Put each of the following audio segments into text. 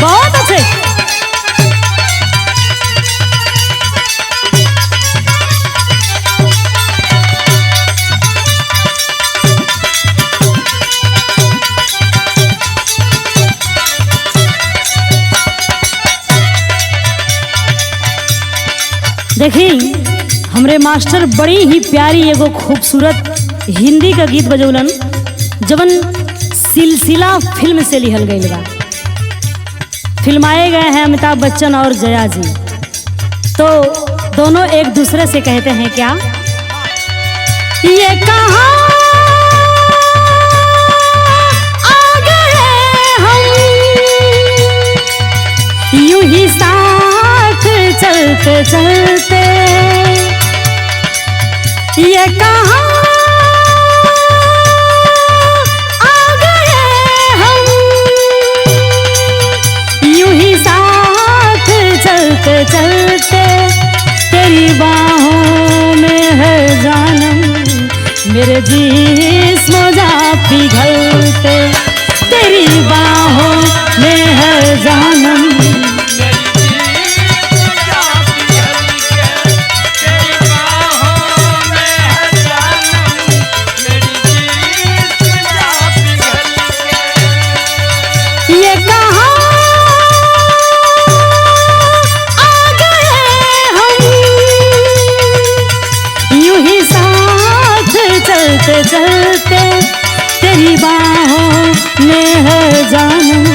बहुत अच्छे। देखी हमरे मास्टर बड़ी ही प्यारी एगो खूबसूरत हिंदी का गीत बजौलन जवन सिलसिला फिल्म से लिहल गई बा। फिल्माए गए हैं अमिताभ बच्चन और जया जी। तो दोनों एक दूसरे से कहते हैं क्या, ये कहाँ आ गए हम, यूं ही साथ चलते चलते, ये कहाँ आ गए हम, यूं ही साथ चलते चलते, तेरी बाहों में है जानम, मेरे जिस्म जा पिघलते, तेरी बाहों में है जानम। ये कहाँ आ गए हम, यूं ही साथ चलते चलते, तेरी बाहों में है जानम,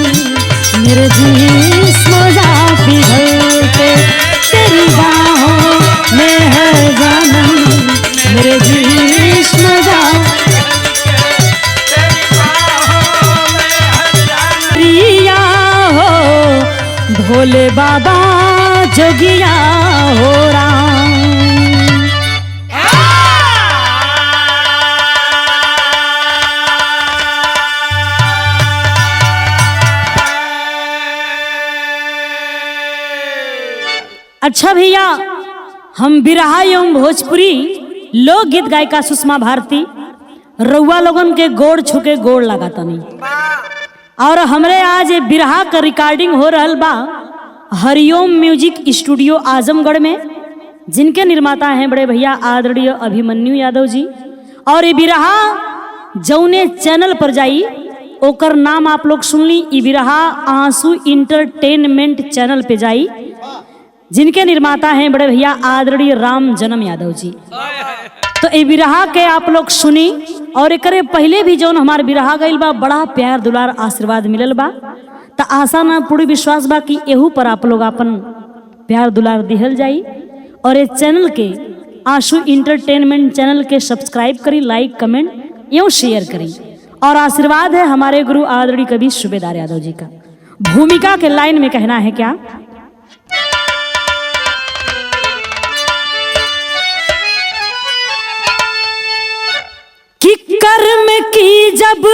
मेरे जिस्म जा पिघलते, तेरी बाहों में है जानम, मेरे जिस्म जा। प्रिया हो भोले बाबा जोगिया हो राम। अच्छा भैया, हम बिरहा एवं भोजपुरी लोकगीत गायिका सुषमा भारती रउआ लोगन के गोड़ छुके गोड़ लगाता नहीं। और हमरे आज बिरहा का रिकॉर्डिंग हो रहल बा हरिओम म्यूजिक स्टूडियो आजमगढ़ में, जिनके निर्माता हैं बड़े भैया आदरणीय अभिमन्यु यादव जी। और ये बिरहा जौने चैनल पर जाई ओकर नाम आप लोग सुन ली, ये बिरहा आंसू इंटरटेनमेंट चैनल पे जाई, जिनके निर्माता हैं बड़े भैया आदरणीय राम जन्म यादव जी। तो ये बिरहा के आप लोग सुनी। और एकरे पहले भी जौन हमार बिरहा गईल बा बड़ा प्यार दुलार आशीर्वाद मिलल बा। तो आशा ना पूरी विश्वास बा कि एहू पर आप लोग अपन प्यार दुलार दिहल जाई। और ये चैनल के आंसू इंटरटेनमेंट चैनल के सब्सक्राइब करी, लाइक कमेंट एवं शेयर करी। और आशीर्वाद है हमारे गुरु आदरणीय कवि सूबेदार यादव जी का। भूमिका के लाइन में कहना है क्या, कि कर्म की जब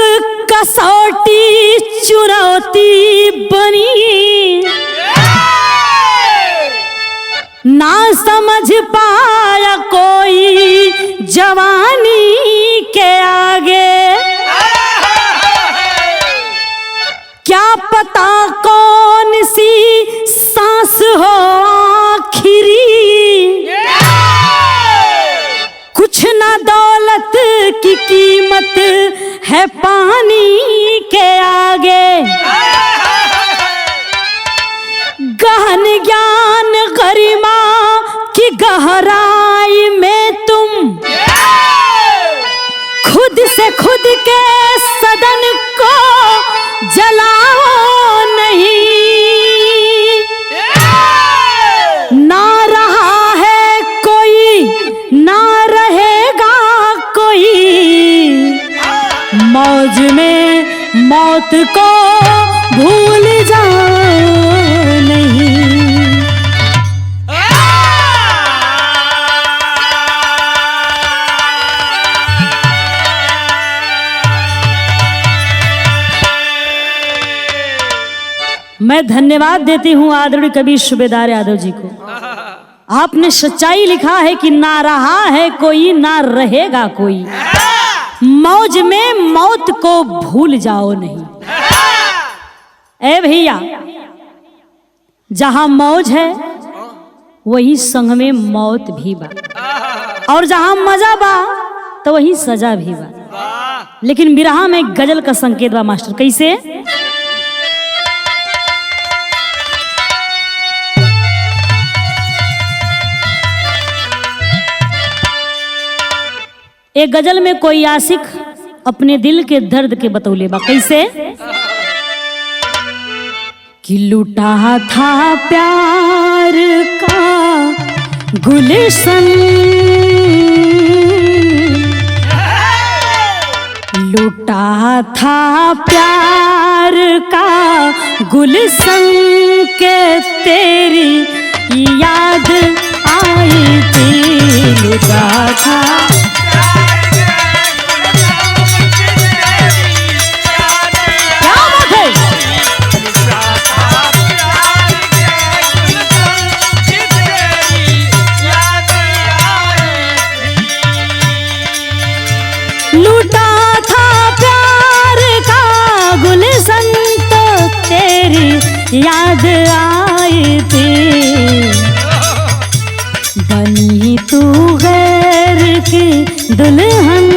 कसौटी चुनौती बनी, ना समझ पाया कोई जवानी के आगे, क्या पता कौन सी सांस हो आखिरी, कुछ ना दौलत की कीमत है पानी के आगे, गहन ज्ञान गरिमा की गहराई में तुम खुद से खुद के सदन को जलाओ नहीं, ना रहा है कोई ना रहेगा कोई, मौज में मौत को भूल जाओ नहीं। मैं धन्यवाद देती हूँ आदरणीय कवि सूबेदार यादव जी को। आपने सच्चाई लिखा है कि ना रहा है कोई ना रहेगा कोई, मौज में मौत को भूल जाओ नहीं। ए भैया, जहां मौज है वही संग में मौत भी बा, और जहां मजा बा तो वही सजा भी बा। लेकिन बिरहा में गजल का संकेत बा मास्टर, कैसे? एक गजल में कोई आशिक अपने दिल के दर्द के बतौले बा, कैसे? कि लूटा था प्यार का गुलशन, लूटा था प्यार का गुलशन के तेरी याद आई थी, लूटा था याद आई थी, बनी तू गैर की दुल्हन,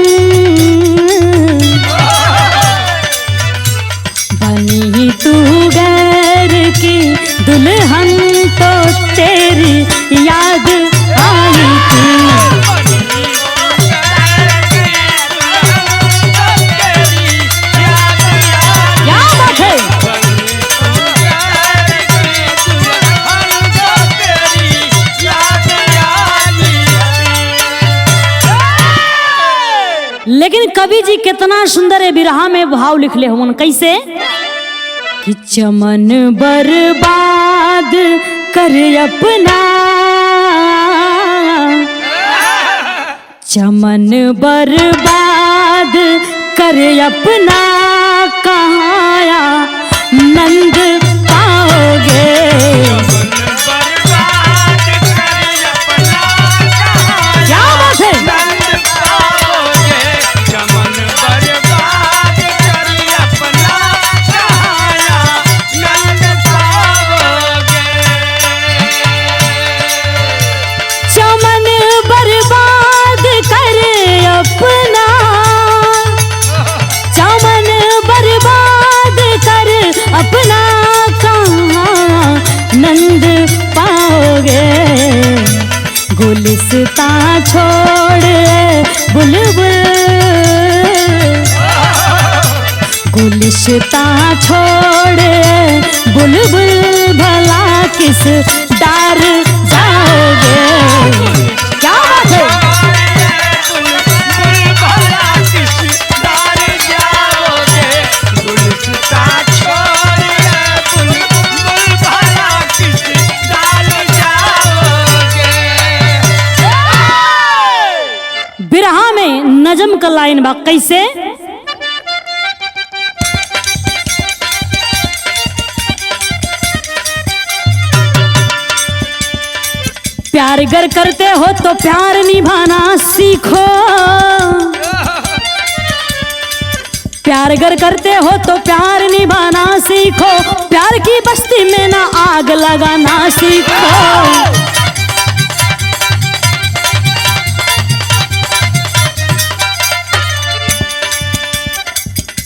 बनी तू गैर की दुल्हन तो तेरी याद आई थी। लेकिन कवि जी कितना सुंदर है बिरहा में भाव लिख ले हमन, कैसे? कि चमन बर्बाद कर अपना, चमन बर्बाद कर अपना, कहाया नंद पाओगे, अपना कहाँ नंद पाओगे, गुलिस्ता छोड़ बुलबुल, गुलिस्ता छोड़ बुलबुल, भला किस डार जाओगे? क्या बात है? बिरहा में नजम का लाइन बा, कैसे? प्यार अगर करते हो तो प्यार निभाना सीखो, प्यार अगर करते हो तो प्यार निभाना सीखो, प्यार की बस्ती में ना आग लगाना सीखो।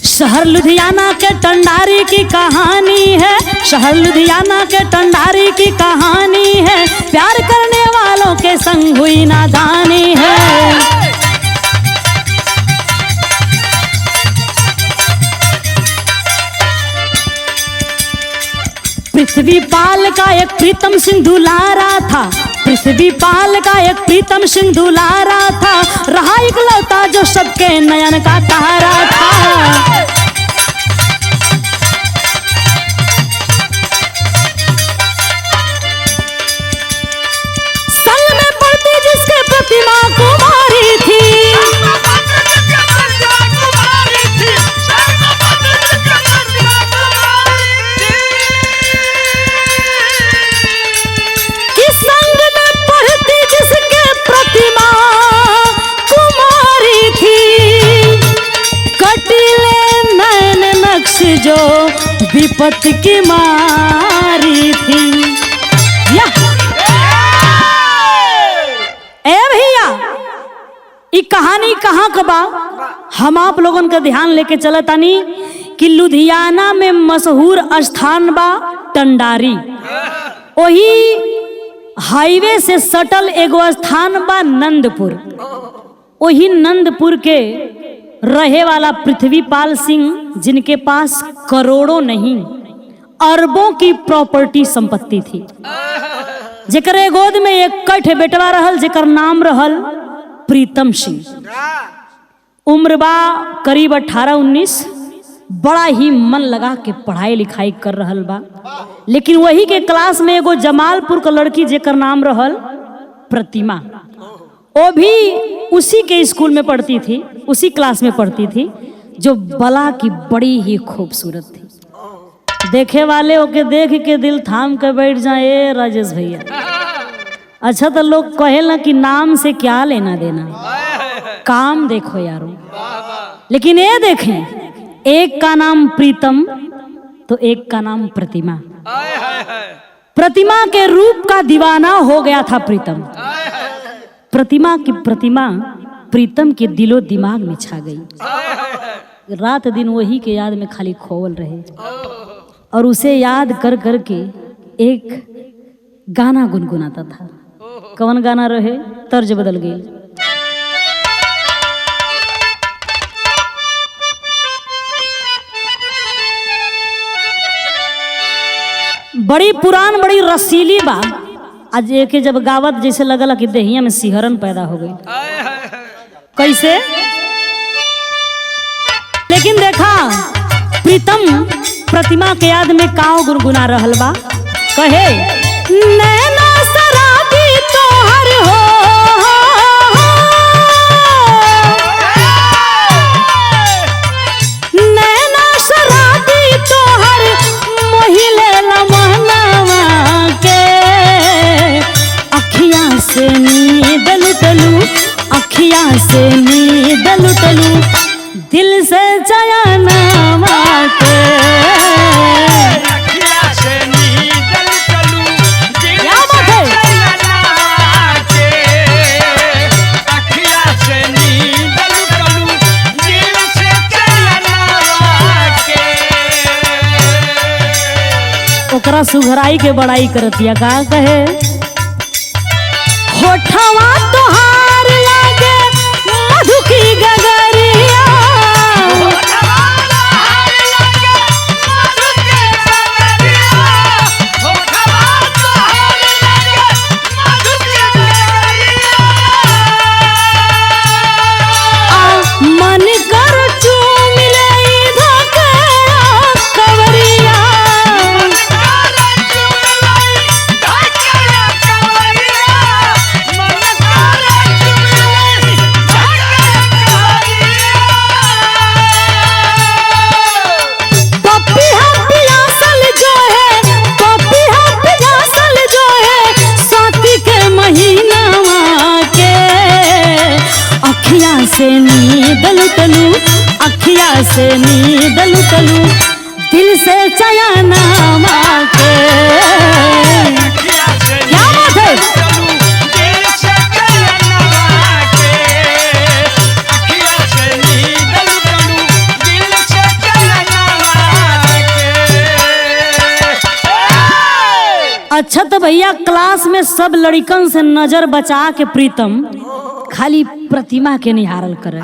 शहर लुधियाना के टंडारी की कहानी है, शहर लुधियाना के टंडारी की कहानी है, प्यार करने वालों के संग हुई नादानी है। पृथ्वी पाल का एक प्रीतम सिंह दुलारा था, पृथ्वी पाल का एक प्रीतम सिंह दुलारा था, रहा इकलौता जो सबके नयन का तारा था। संग में पड़ती जिसके प्रतिमा कुमारी थी, जो विपत्ति की मारी थी। या ए भैया ई कहानी कहाँ का बा हम आप लोगन का ध्यान लेके चले तानी कि लुधियाना में मशहूर स्थान बा टंडारी। वही हाईवे से सटल एगो स्थान बा नंदपुर। वही नंदपुर के रहे वाला पृथ्वीपाल सिंह, जिनके पास करोड़ों नहीं अरबों की प्रॉपर्टी संपत्ति थी, जेकर गोद में एक कठ बेटवा रहल, जेकर नाम रहल प्रीतम सिंह। उम्र बा करीब 18-19। बड़ा ही मन लगा के पढ़ाई लिखाई कर रहल बा। लेकिन वही के क्लास में एगो जमालपुर का लड़की, जेकर नाम रहल प्रतिमा, वो भी उसी के स्कूल में पढ़ती थी, उसी क्लास में पढ़ती थी, जो बला की बड़ी ही खूबसूरत थी। देखे वाले ओके देख के दिल थाम के बैठ जाए राजेश भैया। अच्छा तो लोग कहे ना कि नाम से क्या लेना देना, काम देखो यारो। लेकिन ये देखें, एक का नाम प्रीतम तो एक का नाम प्रतिमा। प्रतिमा के रूप का दीवाना हो गया था प्रीतम। प्रतिमा की प्रतिमा प्रीतम के दिलो दिमाग में छा गई। रात दिन वही के याद में खाली खोवल रहे और उसे याद कर कर के एक गाना गुनगुनाता था। कौन गाना रहे? तर्ज बदल गई। बड़ी पुरान, बड़ी रसीली बा। आज एक जब गावत जैसे लगला कि देहिया में सिहरन पैदा हो गई। कैसे? लेकिन देखा प्रीतम प्रतिमा के याद में काव गुनगुना रहल बा। कहे नैना शराबी तोहर हो, नैना शराबी तोहर मोहिले लमहनावा के, अखियां से नींद लुटलू, अखियां से नींद लुटलू, दिल से चयनावा के। ओकरा सुघराई के बड़ाई करतिया। का कहे होठवा तोहार लागे मधु की गगरिया, मन कर चूम ले धोके कवरिया। अखियां से नींद लुटलू, अखियां से नींद लुटलू, दिल से चयनावा के। क्या बात है? अच्छा तो भैया क्लास में सब लड़कन से नजर बचा के प्रीतम खाली प्रतिमा के निहारल करे।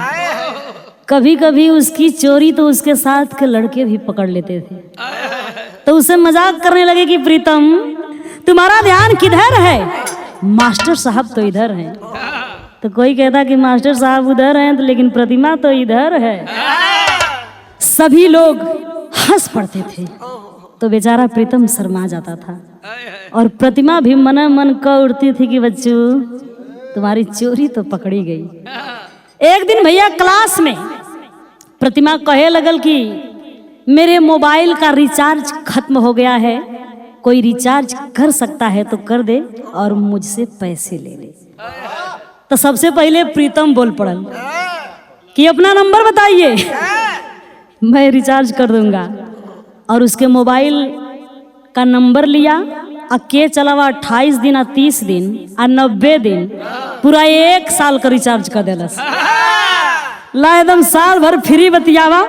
कभी कभी उसकी चोरी तो उसके साथ के लड़के भी पकड़ लेते थे, तो उसे मजाक करने लगे कि प्रीतम तुम्हारा ध्यान किधर है? मास्टर साहब तो इधर हैं। तो कोई कहता कि मास्टर साहब उधर हैं, तो लेकिन प्रतिमा तो इधर है। सभी लोग हंस पड़ते थे, तो बेचारा प्रीतम शर्मा जाता था और प्रतिमा भी मन मन कह उठती थी कि बच्चों तुम्हारी चोरी तो पकड़ी गई। एक दिन भैया क्लास में प्रतिमा कहे लगल कि मेरे मोबाइल का रिचार्ज खत्म हो गया है, कोई रिचार्ज कर सकता है तो कर दे और मुझसे पैसे ले ले। तो सबसे पहले प्रीतम बोल पड़ल कि अपना नंबर बताइए, मैं रिचार्ज कर दूंगा। और उसके मोबाइल का नंबर लिया आ के चलावा 28 दिन आ 30 दिन आ 90 दिन पूरा 1 साल का रिचार्ज कर देलस। ला एकदम साल भर फ्री बतियावा।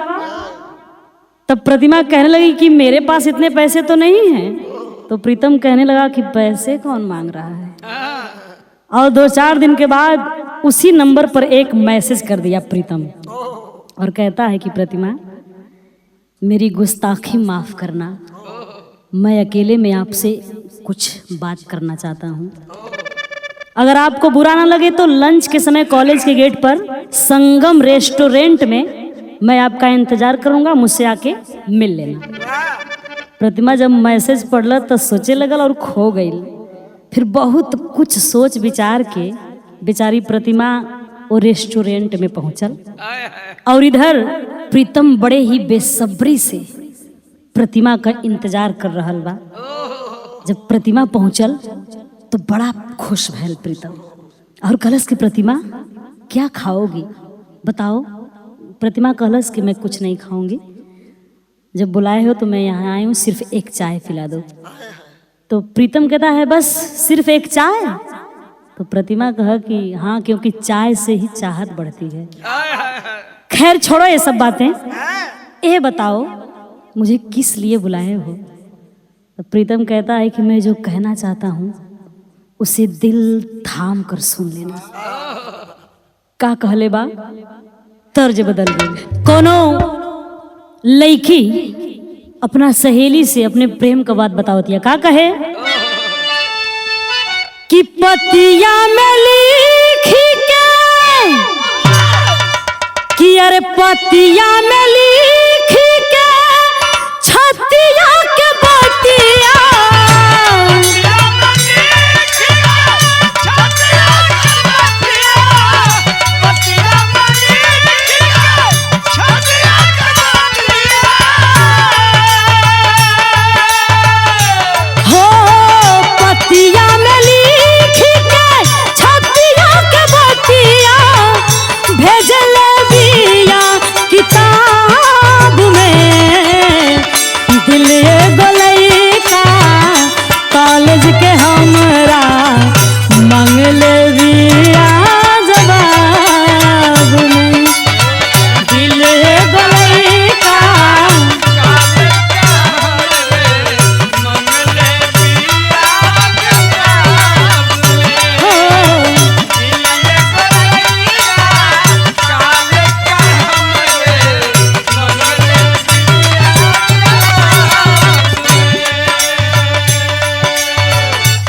तब प्रतिमा कहने लगी कि मेरे पास इतने पैसे तो नहीं हैं। तो प्रीतम कहने लगा कि पैसे कौन मांग रहा है। और 2-4 दिन के बाद उसी नंबर पर एक मैसेज कर दिया प्रीतम और कहता है कि प्रतिमा मेरी गुस्ताखी माफ करना, मैं अकेले में आपसे कुछ बात करना चाहता हूँ। अगर आपको बुरा ना लगे तो लंच के समय कॉलेज के गेट पर संगम रेस्टोरेंट में मैं आपका इंतजार करूंगा, मुझसे आके मिल लेना। प्रतिमा जब मैसेज पढ़ल तो सोचे लगल और खो गई। फिर बहुत कुछ सोच विचार के बेचारी प्रतिमा वो रेस्टोरेंट में पहुंचल और इधर प्रीतम बड़े ही बेसब्री से प्रतिमा का इंतजार कर रहल बा। जब प्रतिमा पहुंचल तो बड़ा खुश भैल प्रीतम और कहलस कि प्रतिमा क्या खाओगी बताओ। प्रतिमा कहलस कि मैं कुछ नहीं खाऊंगी, जब बुलाए हो तो मैं यहाँ आई हूँ, सिर्फ एक चाय पिला दो। तो प्रीतम कहता है बस सिर्फ एक चाय। तो प्रतिमा कहा कि हाँ, क्योंकि चाय से ही चाहत बढ़ती है। खैर छोड़ो ये सब बातें, ये बताओ मुझे किस लिए बुलाए हो। तो प्रीतम कहता है कि मैं जो कहना चाहता हूँ उसे दिल थाम कर सुन लेना। का कहले बा, तर्ज बदल गई। कोनो लड़की अपना सहेली से अपने प्रेम का बात बतावती है। का कहे कि पतिया में लिखी के कि अरे पतिया में लिखी के छतिया के बतिया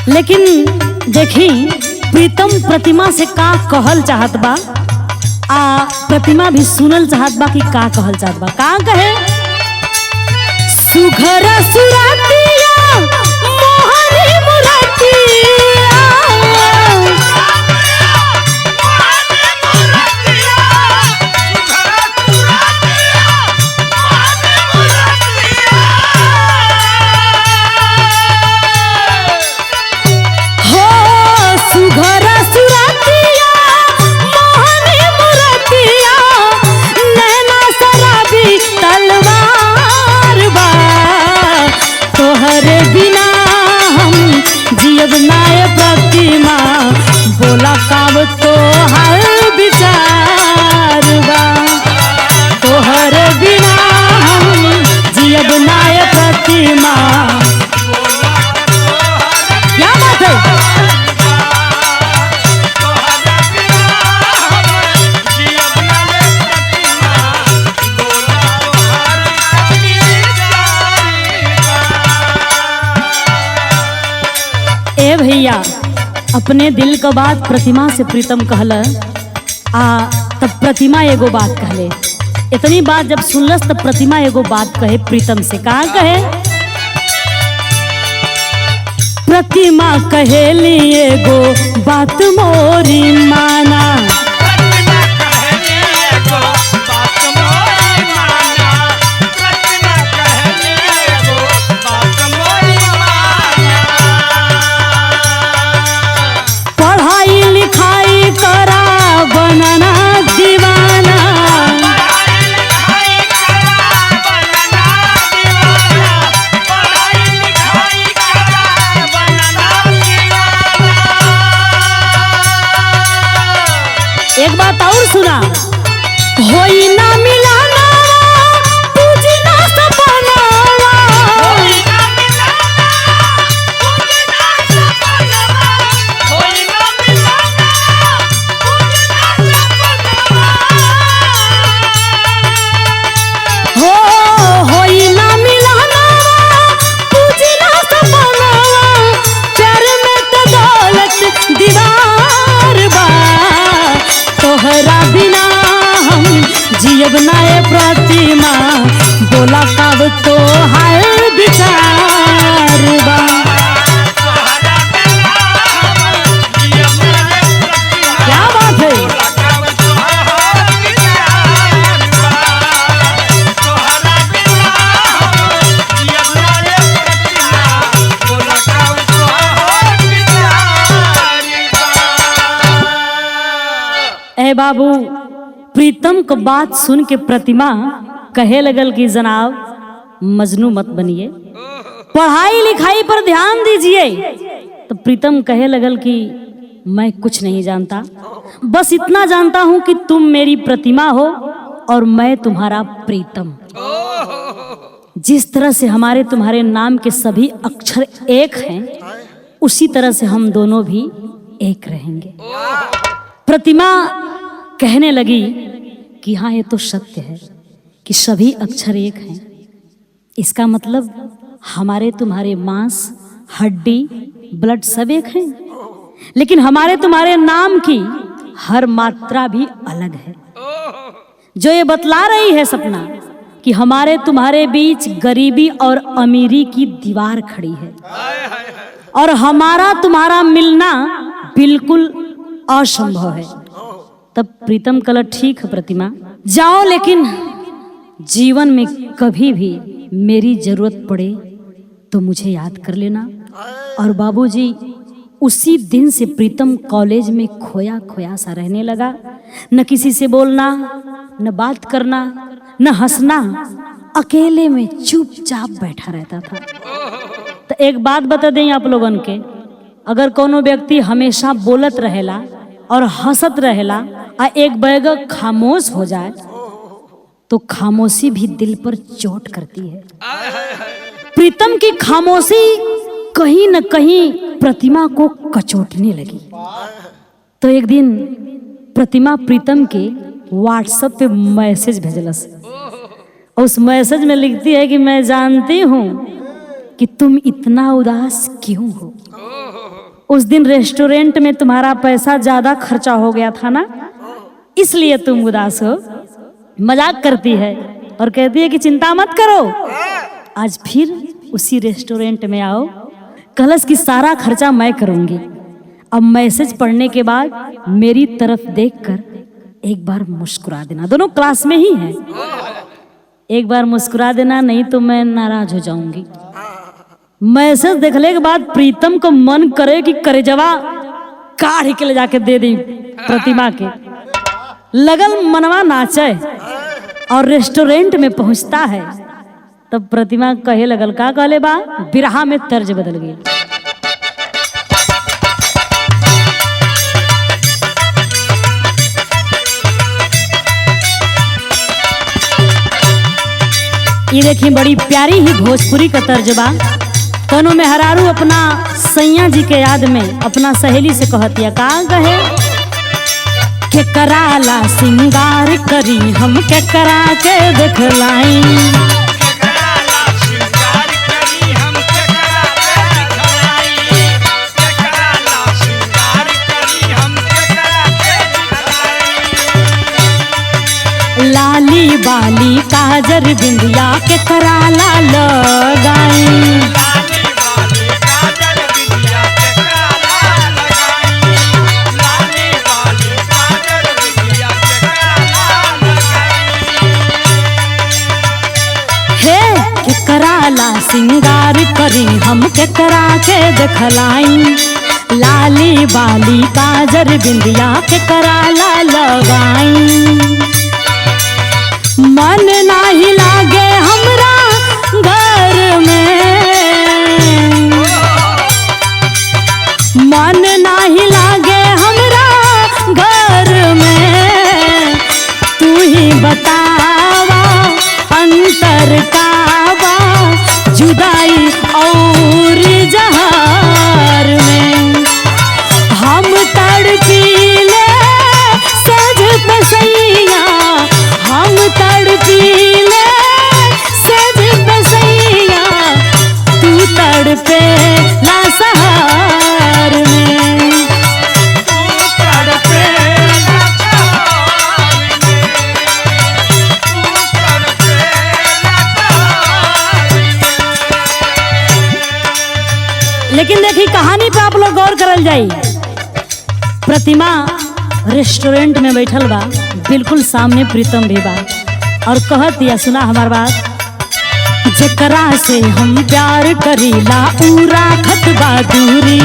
लेकिन देखी प्रीतम प्रतिमा से का कहल चाहत बा आ प्रतिमा भी सुनल चाहत बा कि का कहल चाहत बा। का कहे सुघर सुरतिया मोहनी मुरतिया बोला काब तो हर विचार बा तोहर बिना हम जियब नाय प्रतिमा। क्या बात है। ए भैया अपने दिल का बात प्रतिमा से प्रीतम कहल आ तब प्रतिमा एगो बात कहले। इतनी बात जब सुनलस तब प्रतिमा एगो बात कहे प्रीतम से। कहा कहे प्रतिमा कहेली एगो बात मोरी माना बनना दीवाना ना ये प्रतिमा बोला कब तो हाय विचार बा। क्या बात है। ए बाबू, प्रीतम को बात सुन के प्रतिमा कहे लगल कि जनाब मजनू मत बनिए, पढ़ाई लिखाई पर ध्यान दीजिए। तो प्रीतम कहे लगल कि मैं कुछ नहीं जानता, बस इतना जानता हूं कि तुम मेरी प्रतिमा हो और मैं तुम्हारा प्रीतम। जिस तरह से हमारे तुम्हारे नाम के सभी अक्षर एक हैं, उसी तरह से हम दोनों भी एक रहेंगे। प्रतिमा कहने लगी कि हाँ, ये तो सत्य है कि सभी अक्षर एक हैं। इसका मतलब हमारे तुम्हारे मांस, हड्डी, ब्लड सब एक हैं, लेकिन हमारे तुम्हारे नाम की हर मात्रा भी अलग है। जो ये बतला रही है सपना कि हमारे तुम्हारे बीच गरीबी और अमीरी की दीवार खड़ी है और हमारा तुम्हारा मिलना बिल्कुल असंभव है। तब प्रीतम कला ठीक है प्रतिमा, जाओ, लेकिन जीवन में कभी भी मेरी जरूरत पड़े तो मुझे याद कर लेना। और बाबूजी, उसी दिन से प्रीतम कॉलेज में खोया खोया सा रहने लगा। न किसी से बोलना, न बात करना, न हंसना, अकेले में चुपचाप बैठा रहता था। तो एक बात बता दें आप लोगन के, अगर कोनो व्यक्ति हमेशा बोलत रहेला और हंसत रहेला आ एक बैग खामोश हो जाए तो खामोशी भी दिल पर चोट करती है। प्रीतम की खामोशी कहीं न कहीं प्रतिमा को कचोटने लगी। तो एक दिन प्रतिमा प्रीतम के व्हाट्सएप पे मैसेज भेजलस। उस मैसेज में लिखती है कि मैं जानती हूँ कि तुम इतना उदास क्यों हो। उस दिन रेस्टोरेंट में तुम्हारा पैसा ज्यादा खर्चा हो गया था ना, इसलिए तुम उदास हो। मजाक करती है और कहती है कि चिंता मत करो, आज फिर उसी रेस्टोरेंट में आओ, कलश की सारा खर्चा मैं करूंगी। अब मैसेज पढ़ने के बाद मेरी तरफ देखकर एक बार मुस्कुरा देना। दोनों क्लास में ही हैं, एक बार मुस्कुरा देना, नहीं तो मैं नाराज हो जाऊंगी। मैसेज देखने के बाद प्रीतम को मन करे कि करेजवा काढ़ के ले जाके दे दी प्रतिमा के। लगल मनवा नाचे और रेस्टोरेंट में पहुंचता है। तब प्रतिमा कहे लगल, का कहले बा, बिरहा में तर्ज बदल गई। ये देखिए, बड़ी प्यारी ही भोजपुरी का तर्ज बा। कनो में हरारू अपना सैया जी के याद में अपना सहेली से कहतिया, का कहे के कराला सिंगार करी हम के करा के देखलाई। लाली बाली काजर बिंदिया के कराला लगाई। कराला सिंगार करी हम के करा के देखलाई। लाली बाली काजर बिंदिया के कराला लगाई। मन नाही लागे हमरा घर में, मन नाही लागे हमरा घर में। तू ही बतावा अंतर का जुदाई और जहार में। हम तड़पीले सज बसैया, हम तड़पीले सज बसैया। लेकिन देखी कहानी पे आप लोग गौर करल जाई। प्रतिमा रेस्टोरेंट में बैठल बा, बिल्कुल सामने प्रीतम भी बा और कहत या सुना हमार बात, जकरा से हम प्यार करीला ऊ राखत बा दूरी,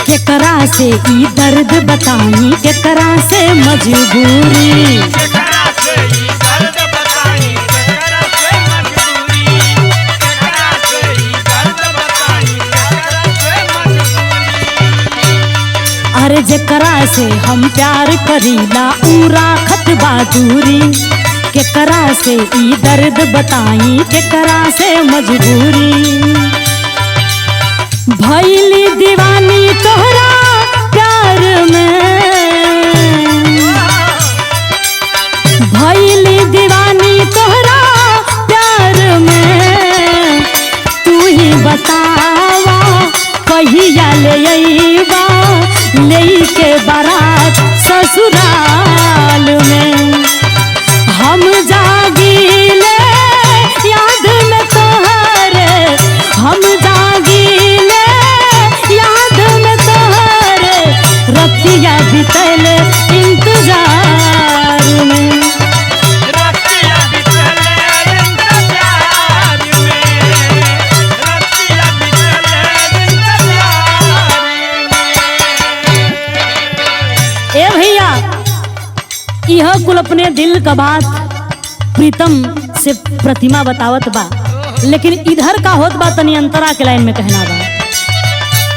केकरा से ई दर्द बताई, केकरा से मजबूरी, अरे जेकरा से हम प्यार करीला ऊ राखत बा दूरी, केकरा से ई दर्द बताई, केकरा से मजबूरी, भइली दीवानी तोहरा प्यार में, भइली दीवानी तोहरा प्यार में, तू ही बतावा कहिया ले अइबा लेके बारात ससुराल में, हम जागीले याद में तोहरे, हम जागीले याद में तोहरे, रतिया बितल इंतजार में, रतिया बितल इंतजार में, रतिया बितल इंतजार में। ए भैया यह कुल अपने दिल का बात प्रीतम से प्रतिमा बतावत बा, लेकिन इधर का होत बा तनी अंतरा के लाइन में कहना बा,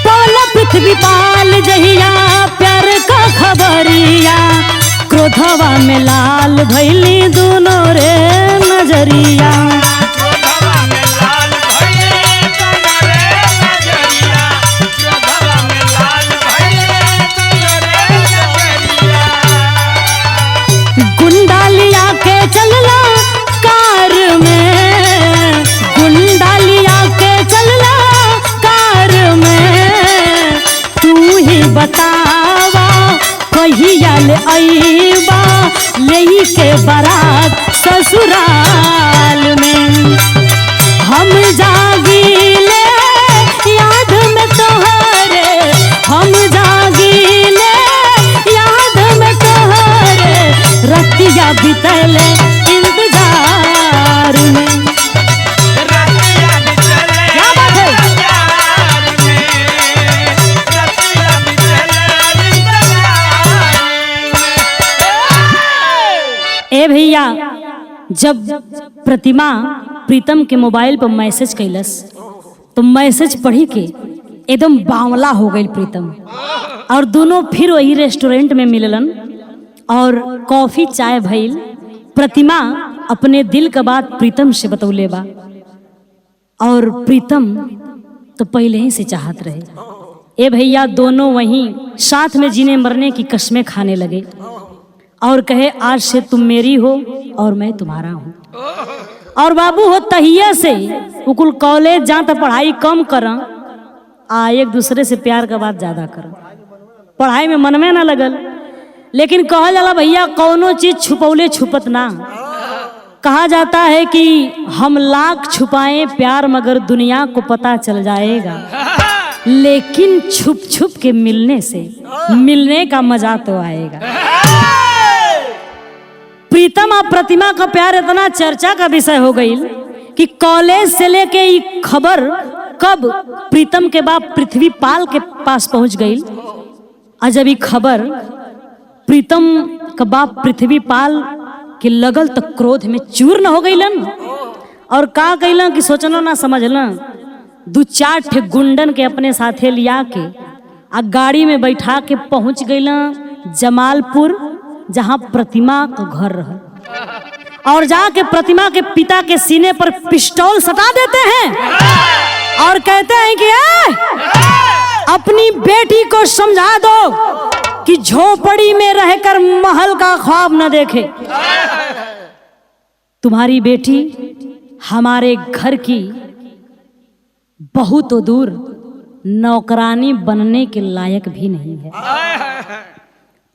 पाला पृथ्वी पाल जहिया प्यार का खबरिया, क्रोधवा में लाल भइली दोनों रे नजरिया, क्रोधवा में लाल भइले दोनों रे नजरिया, क्रोधवा में लाल भइले दोनों रे नजरिया, गुंडा लिया के चलला कार में, गुंडा लिया के चलला कार में, तू ही बतावा कहिया ले अइबा लेके बारात ससुराल में, हम जागीले याद में तोहरे, हम जागीले याद में तोहरे, रतिया बितल इंतजार में। रतिया बितल क्या बात है? इंतजार में, रतिया बितल इंतजार में। ए भैया जब प्रतिमा प्रीतम के मोबाइल पर मैसेज कैलस तो मैसेज पढ़ी के एकदम बावला हो गई प्रीतम, और दोनों फिर वही रेस्टोरेंट में मिललन और कॉफी चाय भइल। प्रतिमा अपने दिल का बात प्रीतम से बतौले बा, और प्रीतम तो पहले ही से चाहत रहे। ए भैया दोनों वहीं साथ में जीने मरने की कस्में खाने लगे और कहे आज से तुम मेरी हो और मैं तुम्हारा हूँ। और बाबू हो तहिया से उकुल कॉलेज जा तो पढ़ाई कम कर आ एक दूसरे से प्यार का बात ज्यादा कर, पढ़ाई में मन में ना लगल। लेकिन कहल जाला भैया कौनो चीज छुपौले छुपत ना, कहा जाता है कि हम लाख छुपाएं प्यार मगर दुनिया को पता चल जाएगा, लेकिन छुप छुप के मिलने से मिलने का मजा तो आएगा। प्रीतम और प्रतिमा का प्यार इतना चर्चा का विषय हो गई कि कॉलेज से लेके ये खबर कब प्रीतम के बाप पृथ्वी पाल के पास पहुंच गई। और जब ये खबर प्रीतम का बाप पृथ्वी पाल के लगल तो क्रोध में चूर्ण हो गईलन और का कैलन कि सोचना ना समझना, दो चार ठे गुंडन के अपने साथे लिया के आ गाड़ी में बैठा के पहुंच गईलन जमालपुर, जहां प्रतिमा का घर रहा, और जाके प्रतिमा के पिता के सीने पर पिस्टल सटा देते हैं और कहते हैं कि अपनी बेटी को समझा दो कि झोपड़ी में रहकर महल का ख्वाब न देखे। तुम्हारी बेटी हमारे घर की बहुत दूर नौकरानी बनने के लायक भी नहीं है।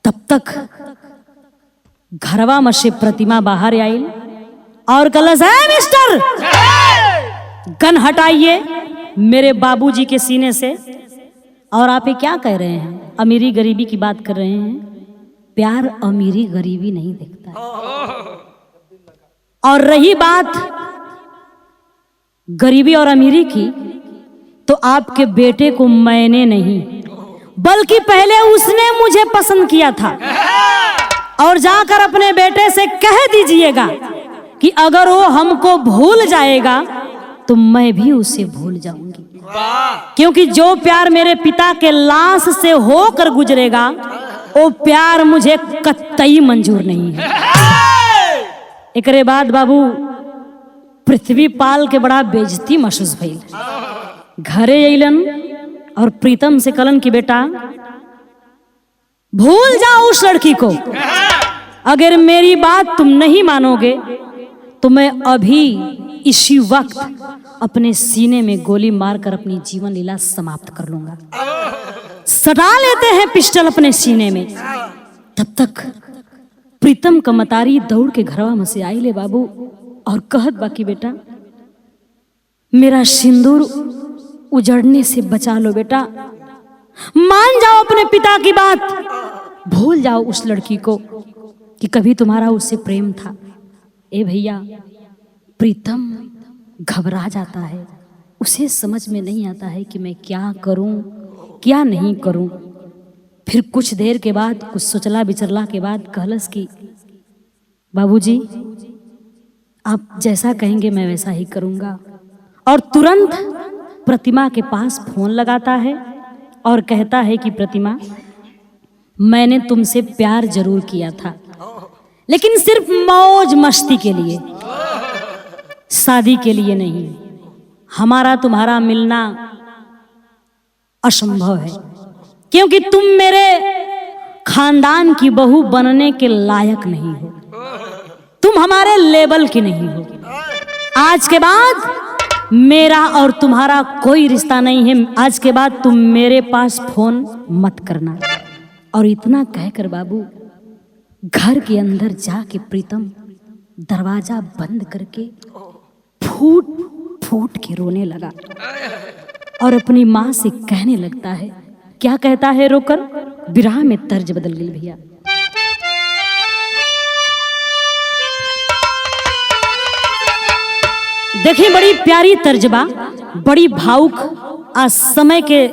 तब तक घरवा में से प्रतिमा बाहर आई और कलश है मिस्टर, गन हटाइए मेरे बाबूजी के सीने से। और आप ये क्या कह रहे हैं? अमीरी गरीबी की बात कर रहे हैं। प्यार अमीरी गरीबी नहीं देखता है। और रही बात गरीबी और अमीरी की, तो आपके बेटे को मैंने नहीं बल्कि पहले उसने मुझे पसंद किया था। और जाकर अपने बेटे से कह दीजिएगा कि अगर वो हमको भूल जाएगा तो मैं भी उसे भूल जाऊंगी, क्योंकि जो प्यार मेरे पिता के लाश से होकर गुजरेगा वो प्यार मुझे कतई मंजूर नहीं है। एकरे बाद बाबू पृथ्वी पाल के बड़ा बेइज्जती महसूस भइल। घरे अइलन और प्रीतम से कलन की बेटा भूल जाओ उस लड़की को, अगर मेरी बात तुम नहीं मानोगे तो मैं अभी इसी वक्त अपने सीने में गोली मारकर अपनी जीवन लीला समाप्त कर लूंगा। सटा लेते हैं पिस्टल अपने सीने में। तब तक प्रीतम का मतारी दौड़ के घरवा में से आई ले बाबू और कहत बाकी बेटा मेरा सिंदूर उजड़ने से बचा लो बेटा, मान जाओ अपने पिता की बात, भूल जाओ उस लड़की को कि कभी तुम्हारा उससे प्रेम था। ए भैया प्रीतम घबरा जाता है, उसे समझ में नहीं आता है कि मैं क्या करूं क्या नहीं करूं। फिर कुछ देर के बाद कुछ सोचला विचरला के बाद कहलस कि बाबूजी आप जैसा कहेंगे मैं वैसा ही करूंगा। और तुरंत प्रतिमा के पास फोन लगाता है और कहता है कि प्रतिमा मैंने तुमसे प्यार जरूर किया था, लेकिन सिर्फ मौज मस्ती के लिए, शादी के लिए नहीं। हमारा तुम्हारा मिलना असंभव है, क्योंकि तुम मेरे खानदान की बहू बनने के लायक नहीं हो, तुम हमारे लेवल की नहीं हो। आज के बाद मेरा और तुम्हारा कोई रिश्ता नहीं है, आज के बाद तुम मेरे पास फोन मत करना। और इतना कहकर बाबू घर के अंदर जाके प्रीतम दरवाजा बंद करके फूट फूट के रोने लगा और अपनी माँ से कहने लगता है, क्या कहता है रोकर, विरह में तर्ज बदल गई भैया। देखिए बड़ी प्यारी तर्जबा, बड़ी भावुक आज समय के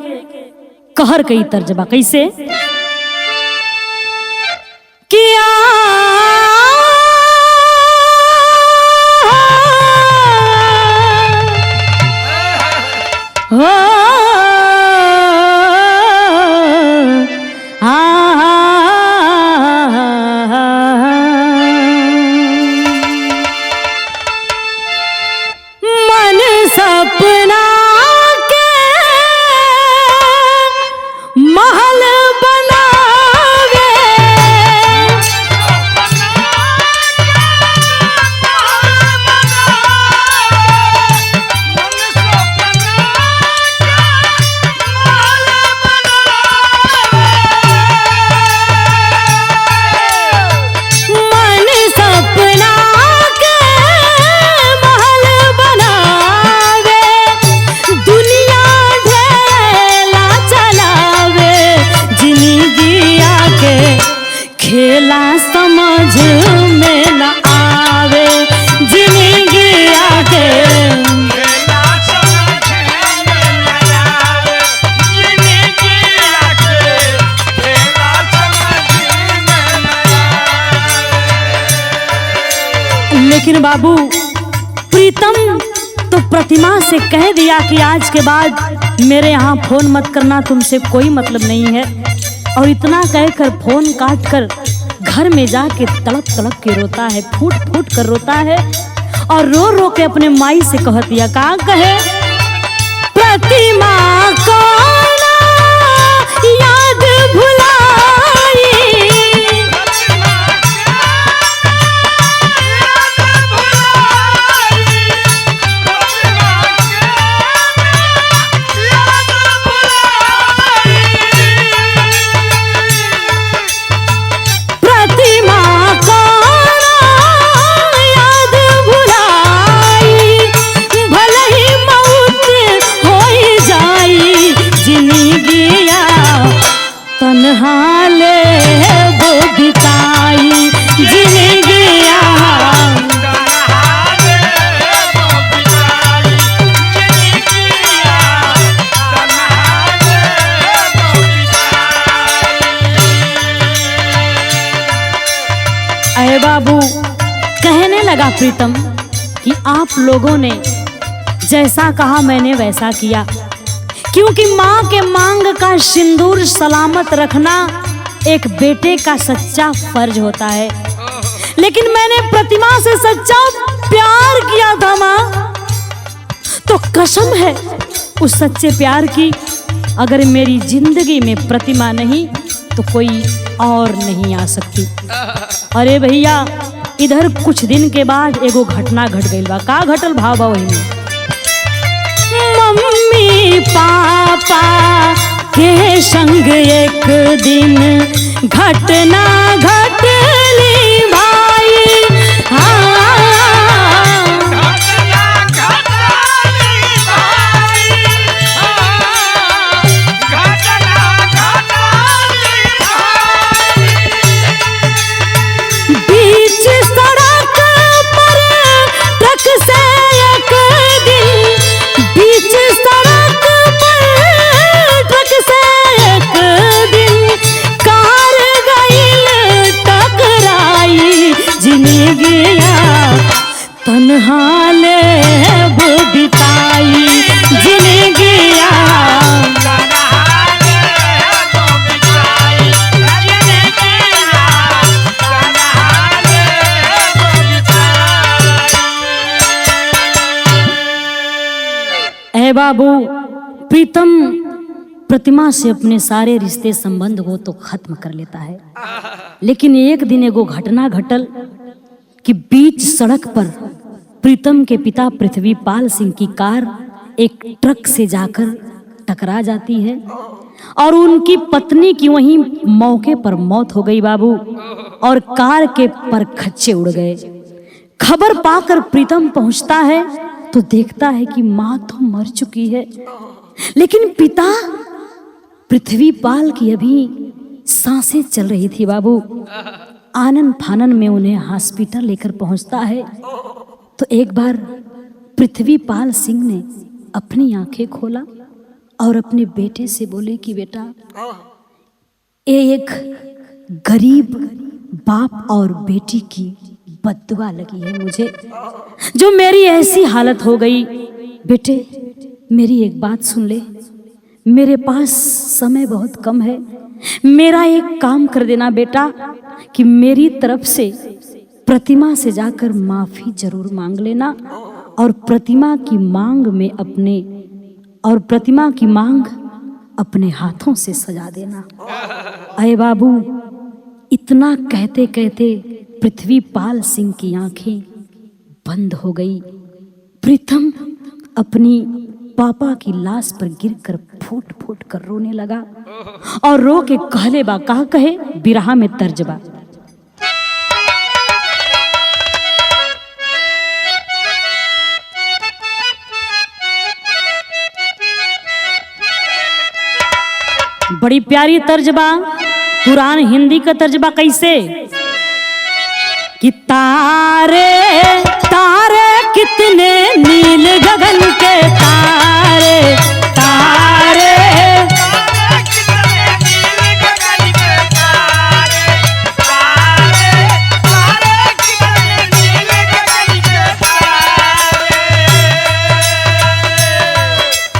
कहर कई तर्जबा। कैसे किया हो मन सपना के महल बनावे, मन सपना के महल बनावे, दुनिया ढेला चलावे, जिंदगी आके खेला समझ में न आवे, जिंदगी आके लेकिन बाबू प्रीतम तो प्रतिमा से कह दिया कि आज के बाद मेरे यहाँ फोन मत करना, तुमसे कोई मतलब नहीं है। और इतना कहकर फोन काट कर घर में जाके तड़प तड़प के रोता है, फूट फूट कर रोता है और रो रो के अपने माई से कह दिया, का कहे प्रतिमा को ना याद भुलाई, ले वो बिताई जिंदगिया। अरे बाबू, कहने लगा प्रीतम कि आप लोगों ने जैसा कहा मैंने वैसा किया, क्योंकि माँ के मांग का सिंदूर सलामत रखना एक बेटे का सच्चा फर्ज होता है। लेकिन मैंने प्रतिमा से सच्चा प्यार किया था माँ, तो कसम है उस सच्चे प्यार की, अगर मेरी जिंदगी में प्रतिमा नहीं तो कोई और नहीं आ सकती। अरे भैया, इधर कुछ दिन के बाद एगो घटना घट गई बा। का घटल भाव वही में, मम्मी पापा के संग एक दिन घटना घटली भाई। हाँ, बीच सड़क पर ट्रक से एक दिन, बीच सड़क पर ट्रक से एक दिन कार गई टकराई जिंदगिया। तन्हा ले वो बिताई जिंदगिया। ए बाबू, प्रीतम प्रतिमा से अपने सारे रिश्ते संबंध को तो खत्म कर लेता है, लेकिन एक दिन एगो घटना घटल कि बीच सड़क पर प्रीतम के पिता पृथ्वीपाल सिंह की कार एक ट्रक से जाकर टकरा जाती है और उनकी पत्नी की वहीं मौके पर मौत हो गई बाबू, और कार के परखच्चे उड़ गए। खबर पाकर प्रीतम पहुंचता है तो देखता है कि माँ तो मर चुकी है, लेकिन पिता पृथ्वीपाल की अभी सांसें चल रही थी बाबू। आनन फानन में उन्हें हॉस्पिटल लेकर पहुंचता है तो एक बार पृथ्वीपाल सिंह ने अपनी आंखें खोला और अपने बेटे से बोले कि बेटा, ये एक गरीब बाप और बेटी की बद्दुआ लगी है मुझे, जो मेरी ऐसी हालत हो गई। बेटे, मेरी एक बात सुन ले, मेरे पास समय बहुत कम है, मेरा एक काम कर देना बेटा कि मेरी तरफ से प्रतिमा से जाकर माफी जरूर मांग लेना और प्रतिमा की मांग अपने हाथों से सजा देना। अरे बाबू, इतना कहते कहते पृथ्वीपाल सिंह की आंखें बंद हो गई। प्रीतम अपनी पापा की लाश पर गिरकर फूट फूट कर रोने लगा और रो के कहले बा, कहा कहे बिरहा में तर्जबा, बड़ी प्यारी तर्जबा, पुरान हिंदी का तर्जबा कैसे कि तारे तारे कितने नील गगन के तारे, तारे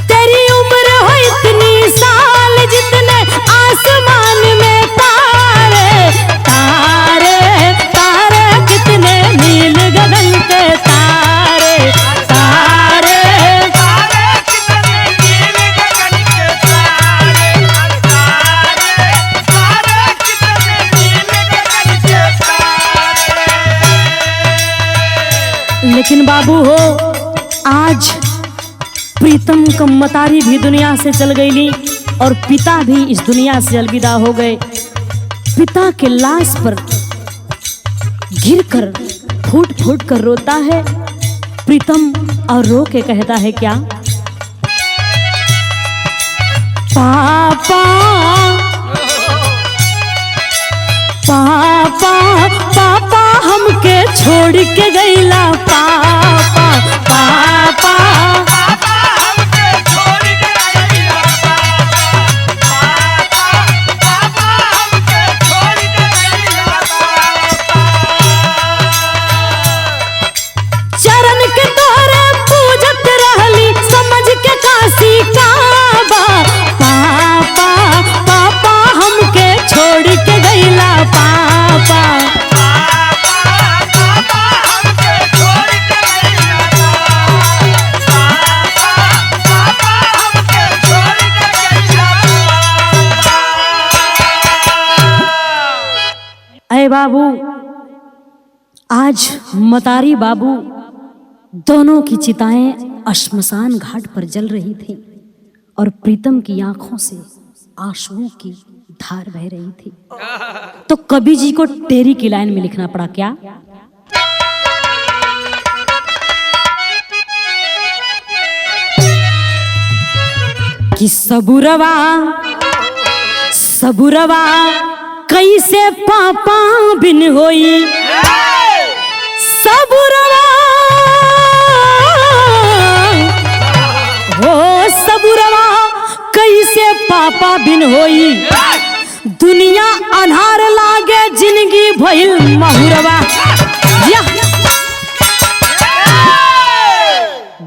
तेरी उम्र हो इतनी साल जितने आसमान में तारे, तारे तारे कितने नील गगन के तारे, तारे लेकिन बाबू हो, आज प्रीतम का मतारी भी दुनिया से चल गई और पिता भी इस दुनिया से अलविदा हो गए। पिता के लाश पर गिरकर फूट फूट कर रोता है प्रीतम और रो के कहता है क्या, पापा पापा पापा हमके छोड़ के गईला पापा पापा पापा हमके छोड़ के गईला पापा पापा हमके छोड़ के गईला पापा। चरण के तोरे पूजत रहली समझ के काशी काबा पापा पापा हमके छोड़ के गईला पापा पापा हमके छोड़ के गईला पापा हमके छोड़ के गईला पापा। अरे बाबू, आज मतारी बाबू दोनों की चिताएं श्मशान घाट पर जल रही थी और प्रीतम की आंखों से आंसुओं की धार बह रही थी। तो कवि जी को तेरी की लाइन में लिखना पड़ा क्या? कि सबुरवा सबुरवा कैसे पापा बिन होई सबुरवा हो सबुरवा कैसे पापा बिन होई दुनिया अन्हार लागे जिंदगी भइल महुरवा या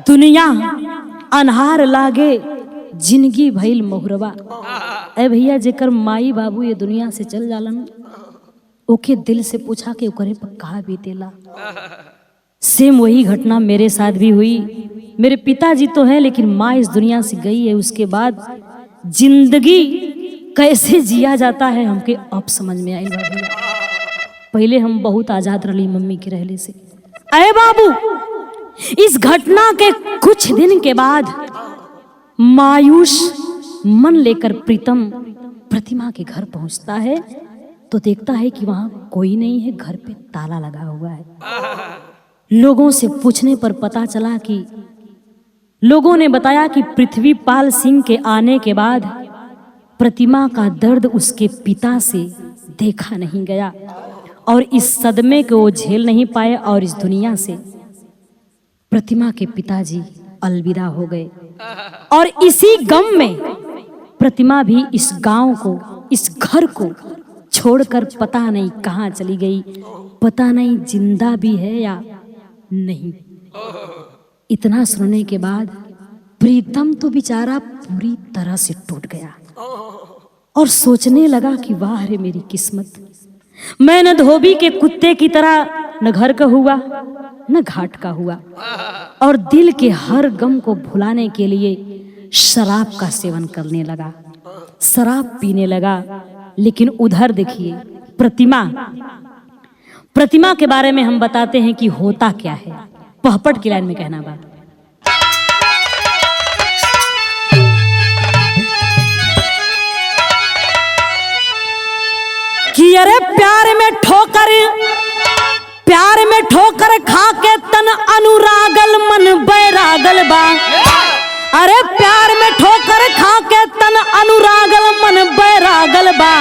दुनिया अन्हार लागे जिंदगी भइल महुरवा। ए भैया, जेकर माई बाबू ये दुनिया से चल जालन ओके दिल से पूछा कि ओकरे पर कहा बीतेला। सेम वही घटना मेरे साथ भी हुई। मेरे पिताजी तो हैं लेकिन माँ इस दुनिया से गई है। उसके बाद जिंदगी कैसे जिया जाता है हमके अब समझ में आई भैया। पहले हम बहुत आजाद रही मम्मी के रहले से। अरे बाबू, इस घटना के कुछ दिन के बाद मायूस मन लेकर प्रीतम प्रतिमा के घर पहुंचता है तो देखता है कि वहां कोई नहीं है, घर पे ताला लगा हुआ है। लोगों से पूछने पर पता चला कि लोगों ने बताया कि पृथ्वीपाल सिंह के आने के बाद प्रतिमा का दर्द उसके पिता से देखा नहीं गया और इस सदमे को वो झेल नहीं पाए और इस दुनिया से प्रतिमा के पिताजी अलविदा हो गए। और इसी गम में प्रतिमा भी इस गांव को, इस घर को छोड़कर पता नहीं कहां चली गई, पता नहीं जिंदा भी है या नहीं। इतना सुनने के बाद प्रीतम तो बेचारा पूरी तरह से टूट गया और सोचने लगा कि वाह रे मेरी किस्मत, मैं न धोबी के कुत्ते की तरह न घर का हुआ न घाट का हुआ और दिल के हर गम को भुलाने के लिए शराब का सेवन करने लगा, शराब पीने लगा। लेकिन उधर देखिए प्रतिमा के बारे में हम बताते हैं कि होता क्या है। पहपट की लाइन में कहना बा कि अरे प्यार में ठोकर खा के तन अनुरागल मन बैरागल बा। अरे प्यार में ठोकर खा के तन अनुरागल मन बैरागल बा।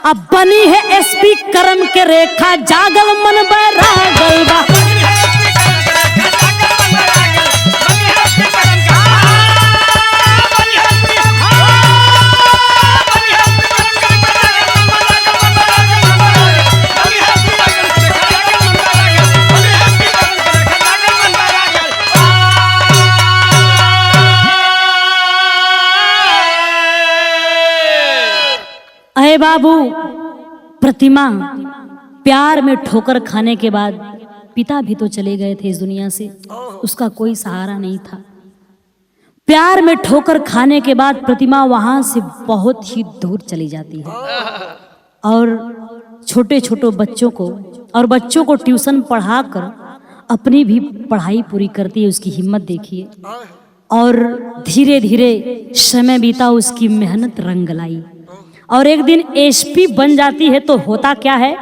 अब बनी है एसपी करम के रेखा जागल मन बैरागल बा। अरे बाबू, प्रतिमा प्यार में ठोकर खाने के बाद पिता भी तो चले गए थे इस दुनिया से, उसका कोई सहारा नहीं था। प्यार में ठोकर खाने के बाद प्रतिमा वहां से बहुत ही दूर चली जाती है और छोटे छोटे बच्चों को ट्यूशन पढ़ाकर अपनी भी पढ़ाई पूरी करती है। उसकी हिम्मत देखिए। और धीरे धीरे समय बीता, उसकी मेहनत रंग लाई और एक दिन एसपी बन जाती है। तो होता क्या है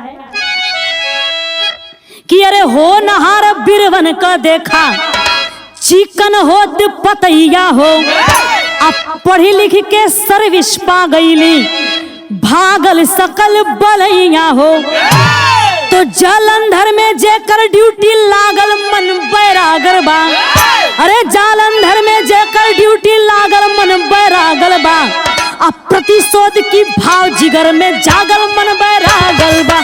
कि अरे हो नहार बिरवन का देखा चिकन हो पतैया हो। अब पढ़ी लिख के सर्विस पा गईली भागल सकल बलैया हो। तो जालंधर में जेकर ड्यूटी लागल मन बैरागर बा। अरे जालंधर में जेकर ड्यूटी लागल मन बैरागल बा। अब प्रतिशोध की भाव जिगर में जागल मन बैरागल बा।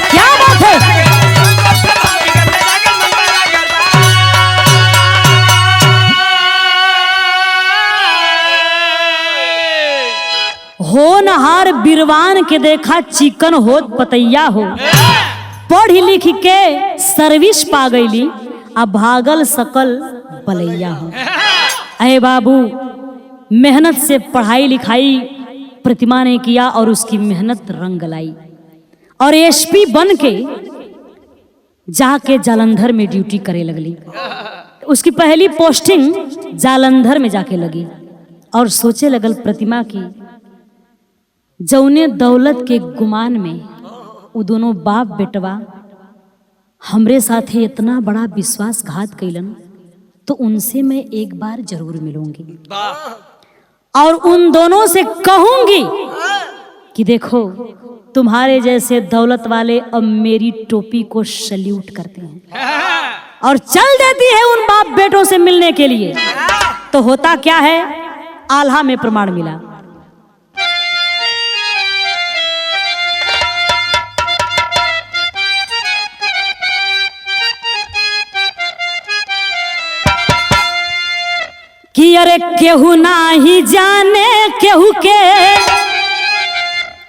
क्या बात है? होनहार बिरवान के देखा चिकन होत पतैया हो। पढ़ लिख के सर्विस पा गईली, अब भागल सकल बलैया हो। अरे बाबू, मेहनत से पढ़ाई लिखाई प्रतिमा ने किया और उसकी मेहनत रंग लाई और एसपी बन के जाके जालंधर में ड्यूटी करे लगली। उसकी पहली पोस्टिंग जालंधर में जाके लगी और सोचे लगल प्रतिमा की जौने दौलत के गुमान में वो दोनों बाप बेटवा हमरे साथे इतना बड़ा विश्वासघात कैलन, तो उनसे मैं एक बार जरूर मिलूंगी और उन दोनों से कहूंगी कि देखो तुम्हारे जैसे दौलत वाले अब मेरी टोपी को सल्यूट करते हैं, और चल देती है उन बाप बेटों से मिलने के लिए। तो होता क्या है, आल्हा में प्रमाण मिला। कि अरे केहू नाही जाने केहू के,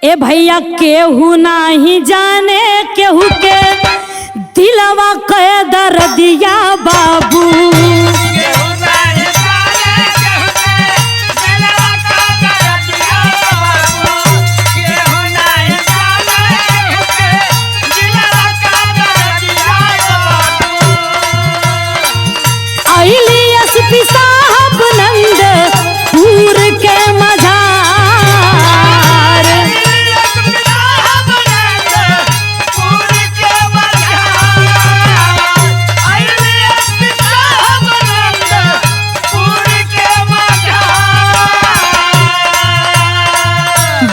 ए भैया केहू नाही जाने केहू के दिलवा कह दर्दिया बाबू। साहब नंदपुर के मझार,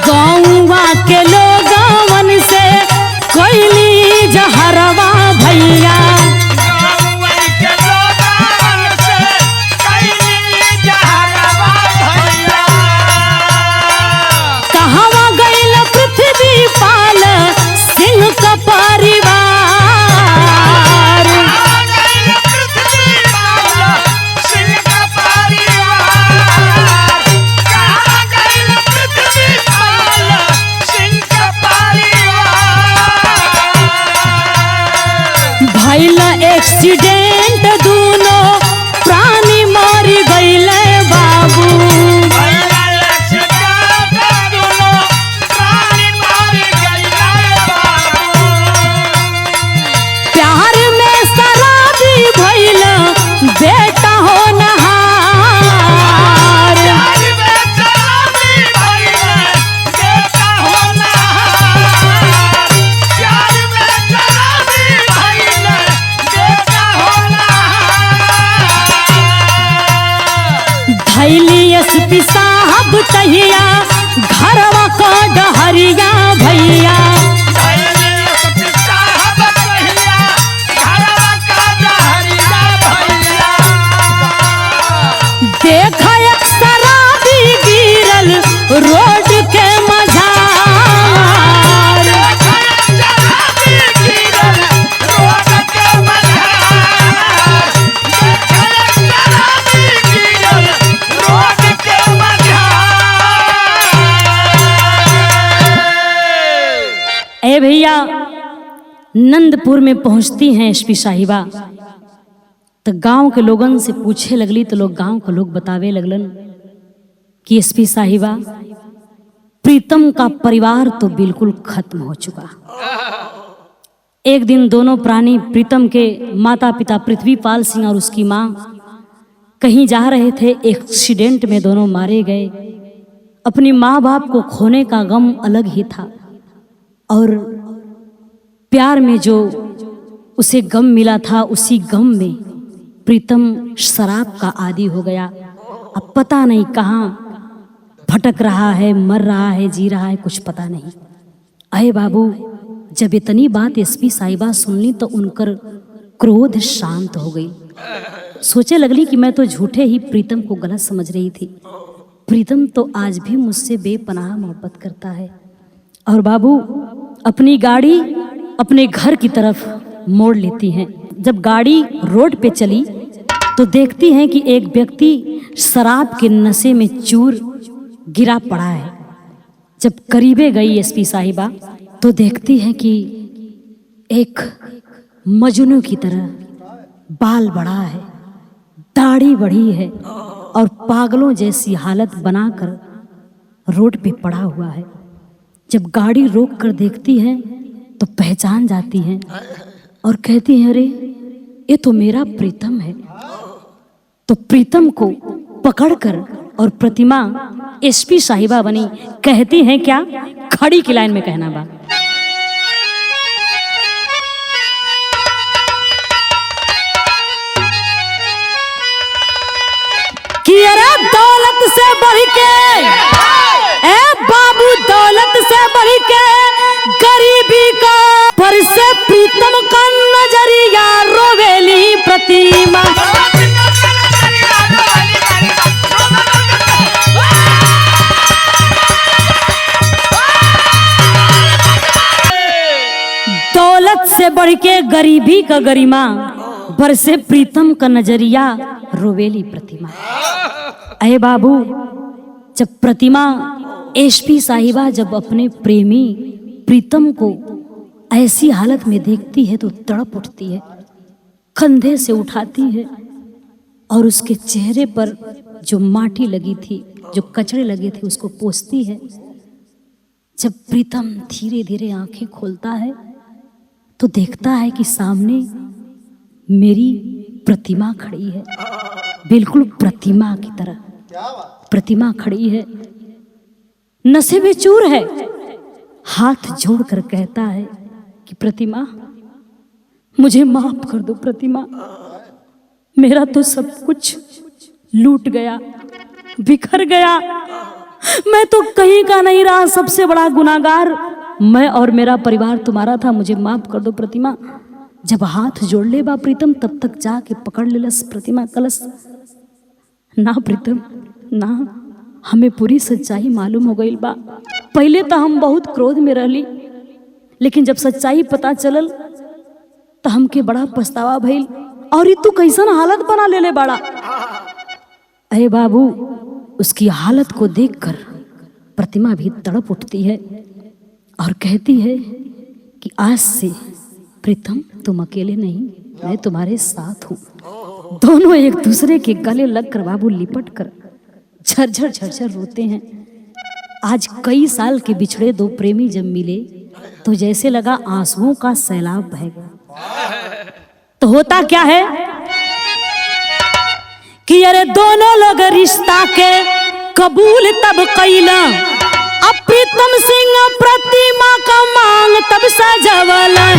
गौवा के लोगवन से कोयली जहरवा भैया। एक्सीडेंट दोनों प्राणी मारी गईले बाबू। प्यार में शराबी भइल बेटा हो नहार। एसपी साहब तहिया घरवा को डहरिया भैया। देखा एक शराबी गिरल रोड के मझार। ए भैया, नंदपुर में पहुंचती हैं एसपी साहिबा, तो गांव के लोगन से पूछे लगली, तो गांव के लोग बतावे लगलन कि एसपी साहिबा प्रीतम का परिवार तो बिल्कुल खत्म हो चुका। एक दिन दोनों प्राणी प्रीतम के माता पिता पृथ्वीपाल सिंह और उसकी माँ कहीं जा रहे थे, एक्सीडेंट में दोनों मारे गए। अपनी माँ बाप को खोने का गम अलग ही था और प्यार में जो उसे गम मिला था, उसी गम में प्रीतम शराब का आदी हो गया। अब पता नहीं कहाँ भटक रहा है, मर रहा है, जी रहा है, कुछ पता नहीं। अरे बाबू, जब इतनी बात एसपी साहिबा सुनली तो उनकर क्रोध शांत हो गई। सोचे लगली कि मैं तो झूठे ही प्रीतम को गलत समझ रही थी। प्रीतम तो आज भी मुझसे बेपनाह मोहब्बत करता है। और बाबू अपनी गाड़ी अपने घर की तरफ मोड़ लेती हैं। जब गाड़ी रोड पे चली तो देखती हैं कि एक व्यक्ति शराब के नशे में चूर गिरा पड़ा है। जब करीबे गई एसपी साहिबा तो देखती है कि एक मजनू की तरह बाल बड़ा है, दाढ़ी बड़ी है और पागलों जैसी हालत बनाकर रोड पे पड़ा हुआ है। जब गाड़ी रोक कर देखती है तो पहचान जाती हैं और कहती हैं, अरे ये तो मेरा प्रीतम है। तो प्रीतम को पकड़कर और प्रतिमा एसपी साहिबा बनी। कहती हैं क्या? खड़ी की लाइन में कहना बा कि अरे दौलत से बढ़ के, ए बाबू दौलत से बढ़ के गरीबी का पर से प्रीतम का नजरिया रोवेली प्रतिमा। दौलत से बढ़ के गरीबी का गरिमा, बरसे प्रीतम का नजरिया रोवेली प्रतिमा। अरे बाबू, जब प्रतिमा एसपी साहिबा जब अपने प्रेमी प्रीतम को ऐसी हालत में देखती है तो तड़प उठती है, कंधे से उठाती है और उसके चेहरे पर जो माटी लगी थी, जो कचड़े लगे थे, उसको पोंछती है। जब प्रीतम धीरे धीरे आंखें खोलता है तो देखता है कि सामने मेरी प्रतिमा खड़ी है, बिल्कुल प्रतिमा की तरह प्रतिमा खड़ी है, नशे में चूर है। हाथ जोड़कर कहता है कि प्रतिमा मुझे माफ कर दो, प्रतिमा मेरा तो सब कुछ लूट गया, बिखर गया, मैं तो कहीं का नहीं रहा, सबसे बड़ा गुनाहगार मैं और मेरा परिवार तुम्हारा था, मुझे माफ कर दो प्रतिमा। जब हाथ जोड़ ले बा प्रीतम तब तक जाके पकड़ लेलस प्रतिमा कलश। ना प्रीतम ना, हमें पूरी सच्चाई मालूम हो गई बा। पहले तो हम बहुत क्रोध में रहली, लेकिन जब सच्चाई पता चलल तो हमके बड़ा पछतावा भइल। और ये तू कैसन हालत बना ले बड़ा। अरे बाबू, उसकी हालत को देखकर प्रतिमा भी तड़प उठती है और कहती है कि आज से प्रीतम तुम अकेले नहीं, मैं तुम्हारे साथ हूँ। दोनों एक दूसरे के गले लगकर बाबू लिपट कर झरझर झरझर रोते हैं। आज कई साल के बिछड़े दो प्रेमी जब मिले तो जैसे लगा आंसुओं का सैलाब बहेगा। तो होता क्या है कि अरे दोनों लोग रिश्ता के कबूल तब कैला, अब प्रीतम सिंह प्रतिमा का मांग तब सजवला।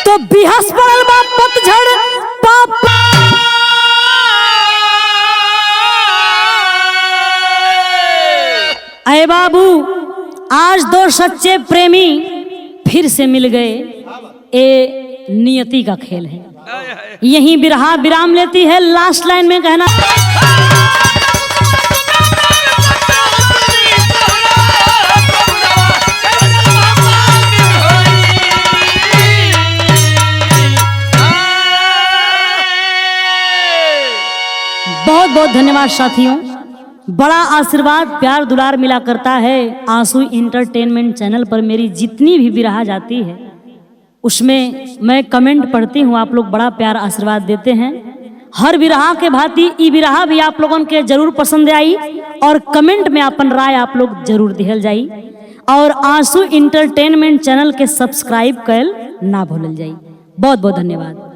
तो बिहस पड़ल बा पतझड़ पापा, अरे बाबू आज दो सच्चे प्रेमी फिर से मिल गए। ये नियति का खेल है। यहीं बिरहा विराम लेती है। लास्ट लाइन में कहना बहुत बहुत धन्यवाद साथियों। बड़ा आशीर्वाद प्यार दुलार मिला करता है आंसू इंटरटेनमेंट चैनल पर। मेरी जितनी भी बिरहा जाती है उसमें मैं कमेंट पढ़ती हूँ, आप लोग बड़ा प्यार आशीर्वाद देते हैं। हर बिरहा के भांति ई बिरहा भी आप लोगों के जरूर पसंद आई और कमेंट में अपन राय आप लोग जरूर दिहल जाई और आंसू इंटरटेनमेंट चैनल के सब्सक्राइब कर ना भूलल जाई। बहुत बहुत धन्यवाद।